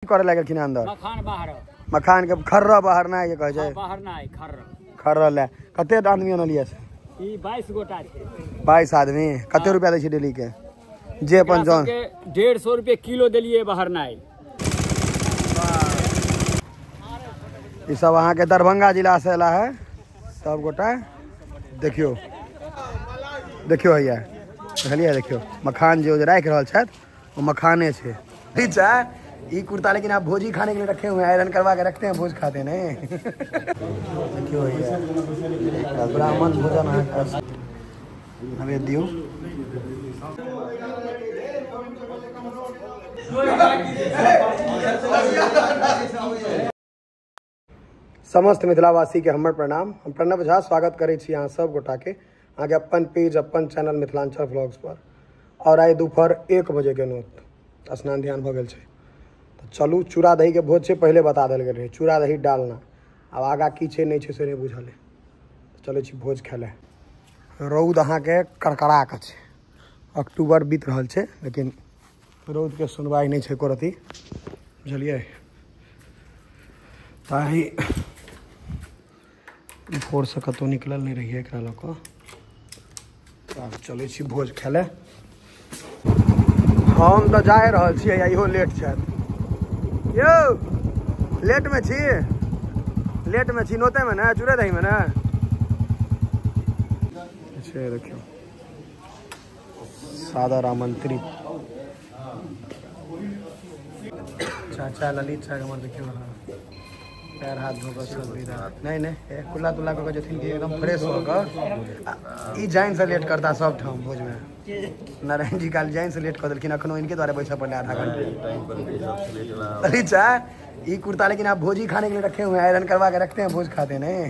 करे लगे कि अंदर मखान बाहर मखान के खर्रा बाहर ना ये कहे छै बाहर ना खर्रा खर्रा ले कते आदमी अनलिए से ई 22 गोटा छै 22 आदमी कते रुपया दै छै डेली के जे अपन जन 150 रुपए किलो देलिए बाहर ना ई सब अहाँ के दरभंगा जिला से एला है सब गोटा देखियो देखियो हैया कहलिए देखियो मखान जो राख रहल छथि वो मखाने छे ठीक है। ये कुर्ता लेकिन आप भोजी खाने के लिए रखे हुए हैं, आयरन करवा के रखते हैं, भोज खाते नहीं देखियो भैया ब्राह्मण भोजन हमें दियो। समस्त मिथिलावासी के हमर प्रणाम। हम प्रणव झा स्वागत करे छी अहाँ सब गोटा के आगे अपन पेज अपन चैनल मिथिलांचल व्लॉग्स पर। और आइ दोपहर 1 बजे के नोत स्नान ध्यान भ गेल छै तो चलू चूड़ा दही के भोज से पहले बता देल गेल रहे चूड़ा दही डालना अब आगा की छै नहीं छै से नहीं बुझल है। चलो छी भोज खाय ले। रौद अहाँ के कड़कड़ा के छै अक्टूबर बीत रहल छै लेकिन रौद के सुनवाई नहीं छै करती बुझलिए। ताही भोर से कतौ निकलल नहीं रहिए एकरा लऽ कऽ आब चलै छी भोज खाय ले। हम तो जा रहल छी इहो लेट छै यौ लेट में छी नोते में ना चूड़े दही में ना छै देखियो सादर आमंत्रित चाचा ललित चाचा हमर देखियो पैर हाथ धोकर सब विदा नहीं कुल्ला तुल्ला कर जथिन कि एकदम फ्रेश होकर ई जाइन से लेट करता सब ठाम भोज में नारायण जी काल जाइन से लेट कर देलखिन अखनो इनके द्वारा बैठा पड़े आधा घंटा अरे चाय ई कुर्ता लेकिन आप भोजी खाने के लिए रखे हुए हैं, आयरन करवा के रखते हैं, भोज खाते नहीं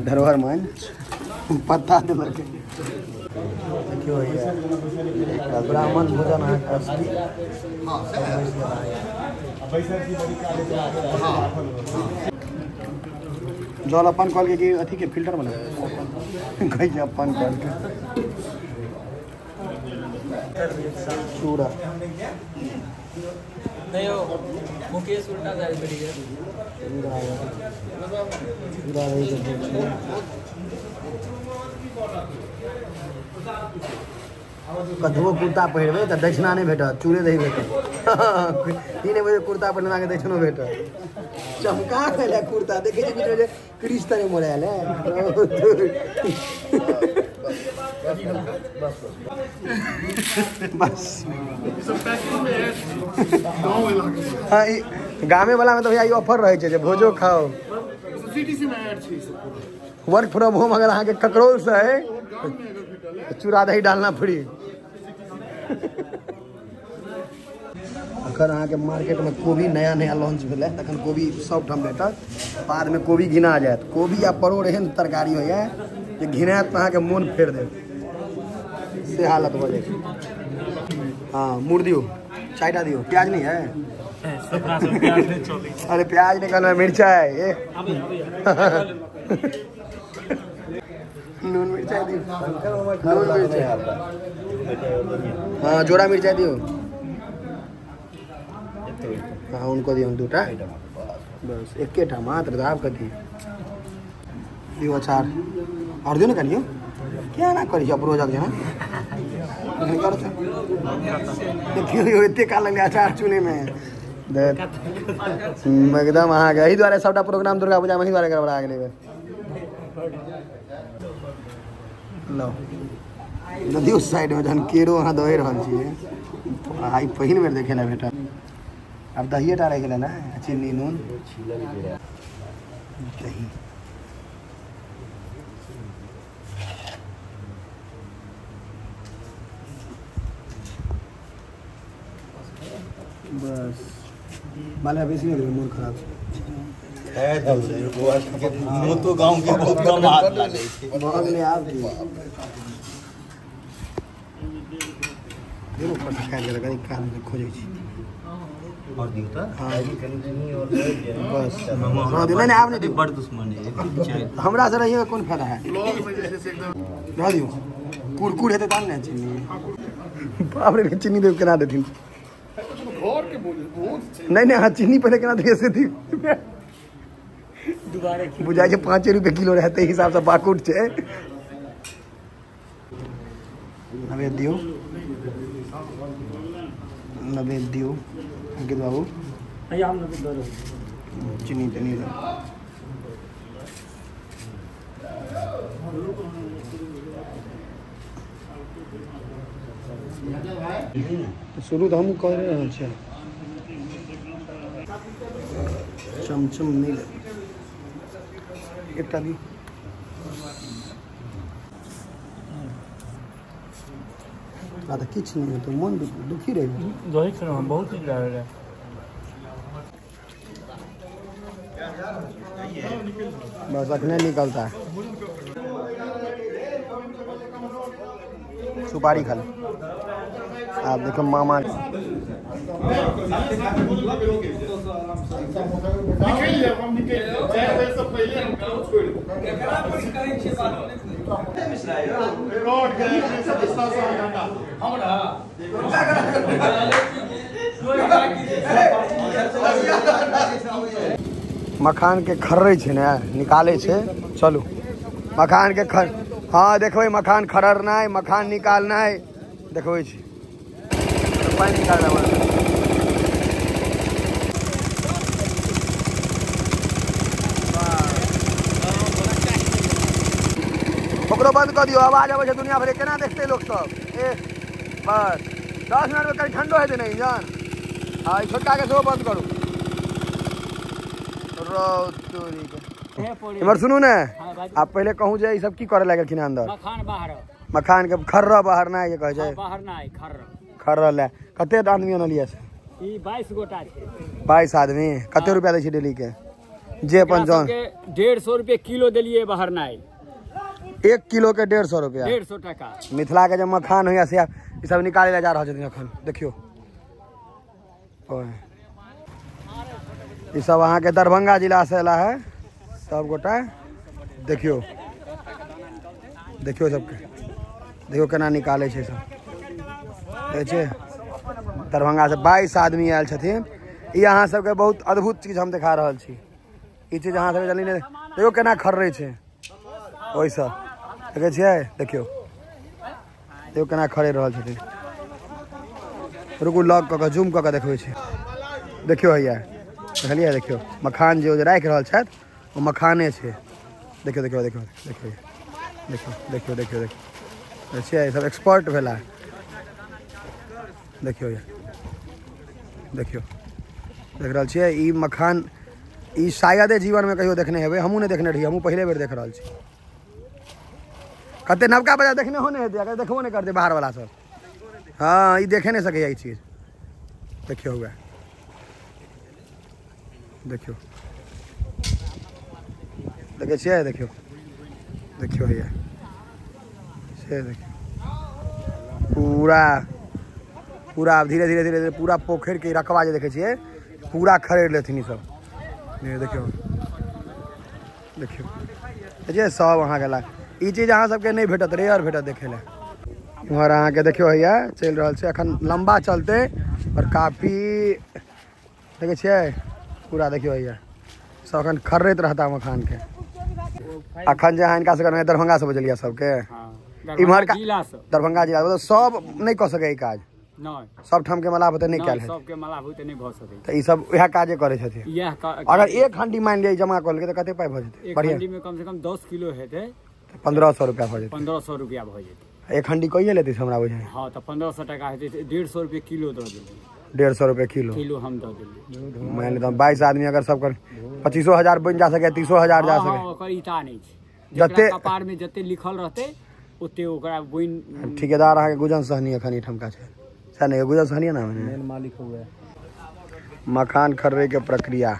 धरोहर मान पत्ता दे लगे देखियो भैया ब्राह्मण भोजन जल अपन कल के अथी के फिल्टर बना कहीं अपन कल के चूड़ा नहीं हो मुकेश उल्टा जारी करी है कतबो कुर्ता पहिरबे तो दक्षिणा नहीं भेटत चूड़े दही भेटत 3 बजे कुर्ता पहिरना के दक्षिणो भेटत चमका देले कुर्ता देखे जे बीच में क्रिश तरे मोड़ायल है बस गामे वाला में तो भैया ऑफर रहे छै जे भोजो खाओ वर्क फ्रॉम होम अगर अहाँ के ककरोल से है चूड़ा दही डालना फ्री अखन अहाँ के मार्केट में कोबी नया लॉन्च भेलै तखन कोबी सब ठाम भेटत बाद में कोबी घिना जायत कोबी आ परोड़ एहन तरकारी होइए जे घिनायत अहाँ के मोन फेर देत से हालत हो जाए। हाँ मुड़ दियो 4टा दियो प्याज नहीं है अरे प्याज निकल मिर्चाई नून मिर्चाई दियो नून मिर्चाई हाँ जोड़ा मिर्चाई दियो हाँ उनको दियो 2टा बस 1टा मात्र दाब कथी दियो अचार और दियो ना करियो क्या ना करी अप्रोजक जना देखियो एते काल लगले अचार चुने में एकदम अहाँ के एही द्वारे सबटा प्रोग्राम दुर्गा पूजा में एही द्वारे गड़बड़ा गेलै लो नदियो साइड में जहन केरो अहाँ दहि रहल छियै आई पहिल बेर देखे ला बेटा अब दहिएटा रह गेलै ना चीनी नून दही बस माला बेसी नहीं मन खराब है तो गांव के बहुत कम आदमी बगल आप देखो पर खाय लगा कहीं काम से खोजे छी और दियो त हां और बस हां नहीं आप नहीं बड़ दुश्मन है हमरा से रहिए कौन फायदा है ब्लॉग में जैसे एकदम रह दियो कुरकुर हेते तब ना चीनी बाप रे चीनी देव केना देथिन नहीं हाँ चीनी पहले केना दिए से थी बुझाई छै 5 रुपए किलो रहते हिसाब से बाकुट छै नवेद दियो अंकित बाबू चीनी चीनी शुरू तो हम कह रहे हैं चमचम नहीं एक भी किछ नहीं तो मन दुखी रही बहुत चीज रहे बस अखने निकलता है सुपारी खा आप देखो मामा मखान के खर्रे छे ने निकाले छे चलू मखान के खर हाँ देखो मखान खररना है मखान निकालना है देखो पानी निकालना ओकरो बंद कर दियो आवाज आवे दुनिया भर केना देखते लोग सब बस 10 मिनट में कहीं ठंडो है नहीं जान हाँ छोटका के शो बंद करो इमर सुनू ने आप पहले कहूँ जे सब की करे लगे अंदर मखान के खर्रा बाहर ना ये कहे छै बाहर ना खर्रा ले कते आदमी अनलिए से 22 गोटा छै 22 आदमी कते रुपया दै छै डेली के जे अपन जन 150 रुपए किलो देलिए बाहर ना 1 किलो के 150 रुपया 150 टका मिथिला के जो मखान होइया से ई सब निकाले ला जा रहल छथिन अखन देखियो ई सब अहाँ के दरभंगा जिला से एला है सब गोटा देखियो देखियो सबके देखियो केना निकाले छै सब देख छै दरभंगा से 22 आदमी आयल छथिन ई अहाँ सबके बहुत अद्भुत चीज हम दिखा रहल छी ई चीज अहाँ सबके जल्दी नहीं देखियो केना खर्रे छै ओइसा देखे छियै देखियो देखियो केना खड़े रहल छथिन रुकू लॉक क के जूम क के देखबै छै देखियो हैया देखलिए देखियो मखान जे राख रहल छथि वो मखाने छै देखियो देखियो देखियो देखियो देखियो देखियो देखियो देखियो सब एक्सपर्ट भेला देखियो देखियो देख रहल छियै ई मखान ई शायदे जीवन में कहियो देखने हेबै हमहूँ नहीं देखने रही हमहूँ पहले बेर देख रहल छी कते नवका बजा देखने हो नहीं हेतै अगर देखबो नहीं करते बाहर वाला सब हाँ ये देखे नहीं सके ई चीज देखियो हुआ देखियो देखे छियै देखियो देखियो भैया से देखियो पूरा पूरा धीरे धीरे धीरे धीरे पूरा पोखर के रकबा जे देखे छियै पूरा खरीद लेथिन ई सब देखियो देखियो जे सब अहाँ के ई चीज अहाँ सबके नहीं भेटत रेयर भेटत देखे ला इम्हर अहाँ के देखियो भैया चल रहल छै अखन लंबा चलते और काफी देखे छियै पूरा देखियो भैया सब अखन खर्रैत रहता मखान के अखन जे इनका से दरभंगा से बजलिया सबके इम्हर का दरभंगा जिला मतलब सब नहीं कह सके ई काज सब ठाम के मलाह होते नहीं कैल है सबके मलाह होते नहीं भ सके त ई सब यह काजे करे छथिन अगर एक हंडी मान लिया जमा कर लेके त कते पाई भ जेते बढ़िया हंडी में कम से कम 10 किलो हेते 1500 रुपया भ जेते 1500 रुपया भ जेते एक हंडी कहिए लेते हमरा बुझाय हां त 1500 टका हेते 150 रुपया किलो द देली 150 रुपया किलो हम द देली मान ले 22 आदमी अगर सब कर 25000 बन जा सके 300,000 जा सके ओकर इता नहीं छै जते कपार में जते लिखल रहते ओते ओकरा बुइन ठेकेदार अहाँ के गुजन सहनी अखन ई ठमका छै सा नहीं गुजन सहनी नाम है मेन मालिक हुआ मखान खर्रे के प्रक्रिया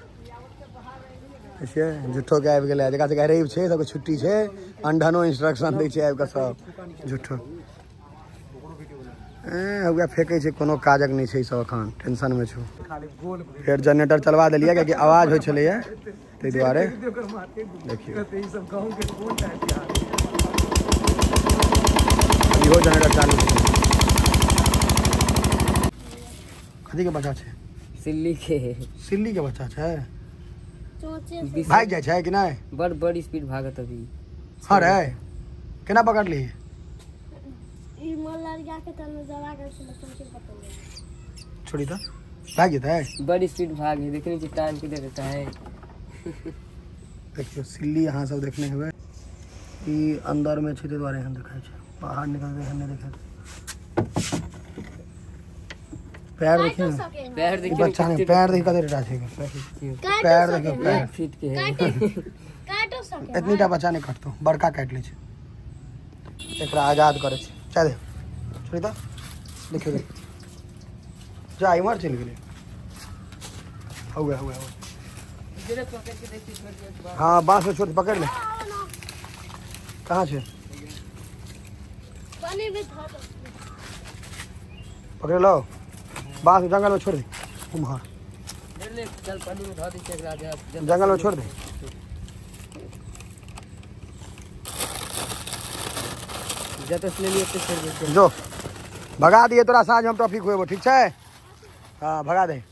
ऐसे झूठो के आबि गेलै जकरा से रवि छै सबके छुट्टी छै अंडनो इंस्ट्रक्शन दै छै आबि के सब झूठो हुआ फेंकै छै कोनो काजक नहीं छै सब अखन टेंशन में छौ फिर जनरेटर चलवा देलिए कियाकि आवाज होइ छलैया ताहि दुआरे देखियो इहो जनरेटर चालू छै कथी के बच्चा छै? सिल्ली के सिल्ली के बच्चा छै। बिस- भाग जाइ छै कि नहीं? बड़ स्पीड भागत अभी। हाँ रे केना पकड़ ली? छोड़ी तो भाग जेतै। बड़ी स्पीड भाग है, देखने की टाइम किधर रहता है। देखियो सिल्ली अहाँ सब देखने हेबै ई अंदर में छै, ताहि दुआरे एहन देखाइ छै, बाहर निकलते एहन नहीं देखाइ। पैर देखिए ना, पैर ई देखिए बच्चा ने पैर देख कते टा छै, पैर देखियो पैर फीट के एतनीटा बच्चा नहीं काटतो, बड़का काट ले छै, एकरा आजाद करे छै। चल छोड़ी तो देखियो देख जा इमर चल गेलै। हो गया हो गया। हाँ बांस में छोड़ पकड़ ले। कहाँ छे? पकड़ लो बांस जंगल में छोड़ दे। कुम्हार चल पानी में धो दीजिए राजा, जंगल में छोड़ दे। जब ले लिए तो छोड़ दे। जो भगा दिए तोरा साँझ हम टॉफी खुएबो, ठीक है? हाँ भगा दे।